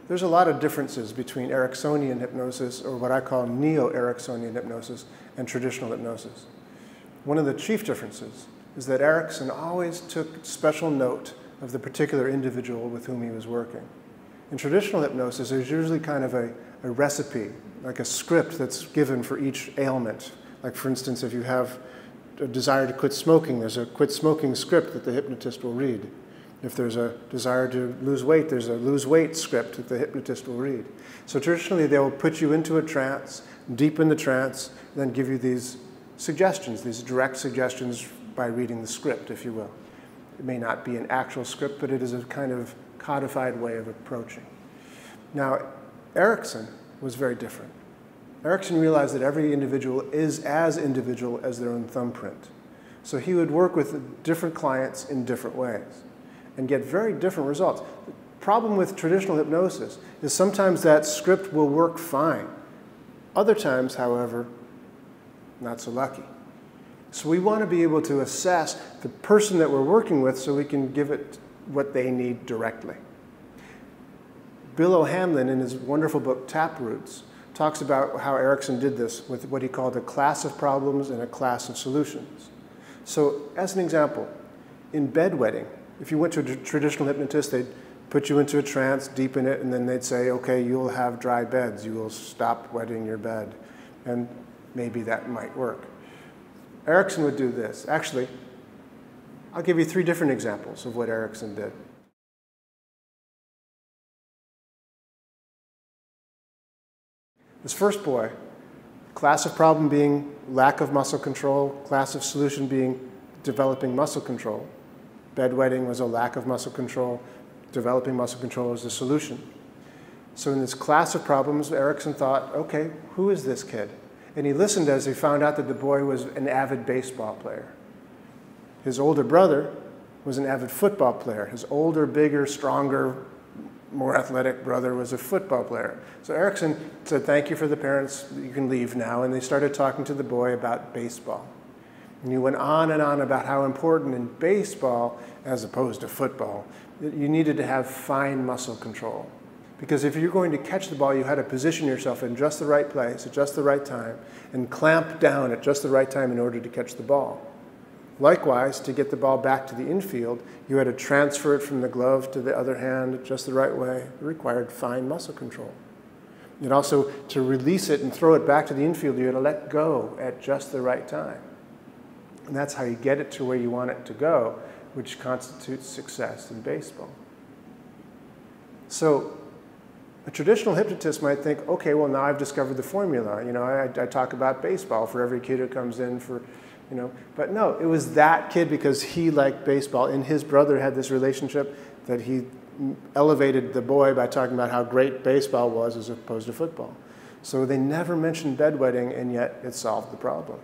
There's a lot of differences between Ericksonian hypnosis, or what I call neo-Ericksonian hypnosis, and traditional hypnosis. One of the chief differences is that Erickson always took special note of the particular individual with whom he was working. In traditional hypnosis, there's usually kind of a recipe, like a script that's given for each ailment. Like, for instance, if you have a desire to quit smoking, there's a quit smoking script that the hypnotist will read. If there's a desire to lose weight, there's a lose weight script that the hypnotist will read. So traditionally, they will put you into a trance, deepen the trance, then give you these suggestions, these direct suggestions by reading the script, if you will. It may not be an actual script, but it is a kind of codified way of approaching. Now, Erickson was very different. Erickson realized that every individual is as individual as their own thumbprint. So he would work with different clients in different ways and get very different results. The problem with traditional hypnosis is sometimes that script will work fine. Other times, however, not so lucky. So we want to be able to assess the person that we're working with so we can give it what they need directly. Bill O'Hanlon, in his wonderful book Taproots, talks about how Erickson did this with what he called a class of problems and a class of solutions. So as an example, in bedwetting, if you went to a traditional hypnotist, they'd put you into a trance, deepen it, and then they'd say, okay, you'll have dry beds. You will stop wetting your bed. And maybe that might work. Erickson would do this. Actually, I'll give you 3 different examples of what Erickson did. This first boy, class of problem being lack of muscle control, class of solution being developing muscle control. Bedwetting was a lack of muscle control. Developing muscle control was the solution. So in this class of problems, Erickson thought, okay, who is this kid? And he listened as he found out that the boy was an avid baseball player. His older brother was an avid football player. His older, bigger, stronger, more athletic brother was a football player. So Erickson said, thank you for the parents, you can leave now. And they started talking to the boy about baseball. And he went on and on about how important in baseball, as opposed to football, that you needed to have fine muscle control. Because if you're going to catch the ball, you had to position yourself in just the right place at just the right time and clamp down at just the right time in order to catch the ball. Likewise, to get the ball back to the infield, you had to transfer it from the glove to the other hand just the right way. It required fine muscle control. And also, to release it and throw it back to the infield, you had to let go at just the right time. And that's how you get it to where you want it to go, which constitutes success in baseball. So a traditional hypnotist might think, okay, well, now I've discovered the formula. You know, I talk about baseball for every kid who comes in for, you know. But no, it was that kid because he liked baseball, and his brother had this relationship that he elevated the boy by talking about how great baseball was as opposed to football. So they never mentioned bedwetting, and yet it solved the problem.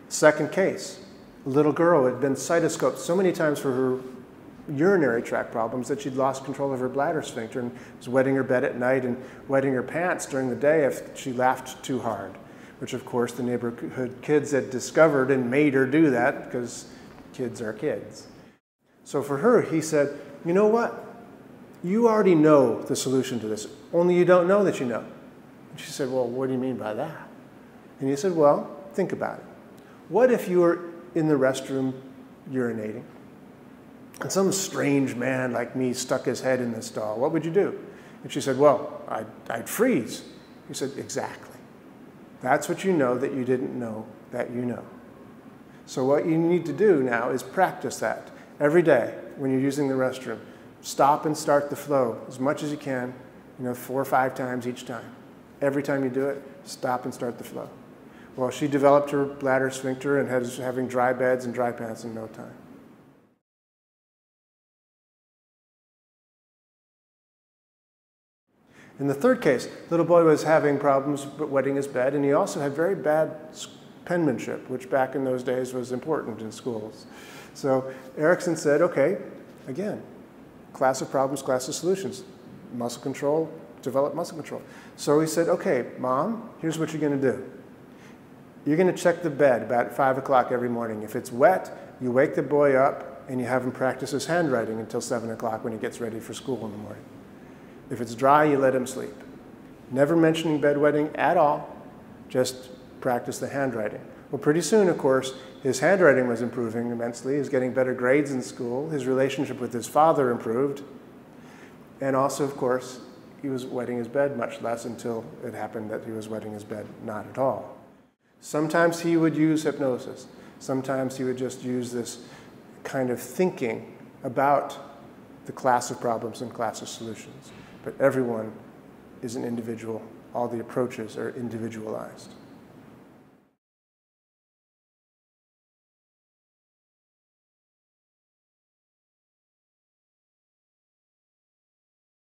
Second case, a little girl had been cytoscoped so many times for her urinary tract problems that she'd lost control of her bladder sphincter and was wetting her bed at night and wetting her pants during the day if she laughed too hard, which of course the neighborhood kids had discovered and made her do that because kids are kids. So for her, he said, you know what? You already know the solution to this, only you don't know that you know. And she said, well, what do you mean by that? And he said, well, think about it. What if you were in the restroom urinating and some strange man like me stuck his head in the stall? What would you do? And she said, well, I'd freeze. He said, exactly. That's what you know that you didn't know that you know. So what you need to do now is practice that every day when you're using the restroom. Stop and start the flow as much as you can, 4 or 5 times each time. Every time you do it, stop and start the flow. Well, she developed her bladder sphincter and was having dry beds and dry pants in no time. In the third case, little boy was having problems wetting his bed, and he also had very bad penmanship, which back in those days was important in schools. So Erickson said, okay, again, class of problems, class of solutions. Muscle control, develop muscle control. So he said, okay, Mom, here's what you're going to do. You're going to check the bed about 5 o'clock every morning. If it's wet, you wake the boy up and you have him practice his handwriting until 7 o'clock when he gets ready for school in the morning. If it's dry, you let him sleep. Never mentioning bedwetting at all, just practice the handwriting. Well, pretty soon, of course, his handwriting was improving immensely. He was getting better grades in school. His relationship with his father improved. And also, of course, he was wetting his bed much less until it happened that he was wetting his bed not at all. Sometimes he would use hypnosis. Sometimes he would just use this kind of thinking about the class of problems and class of solutions. But everyone is an individual. All the approaches are individualized.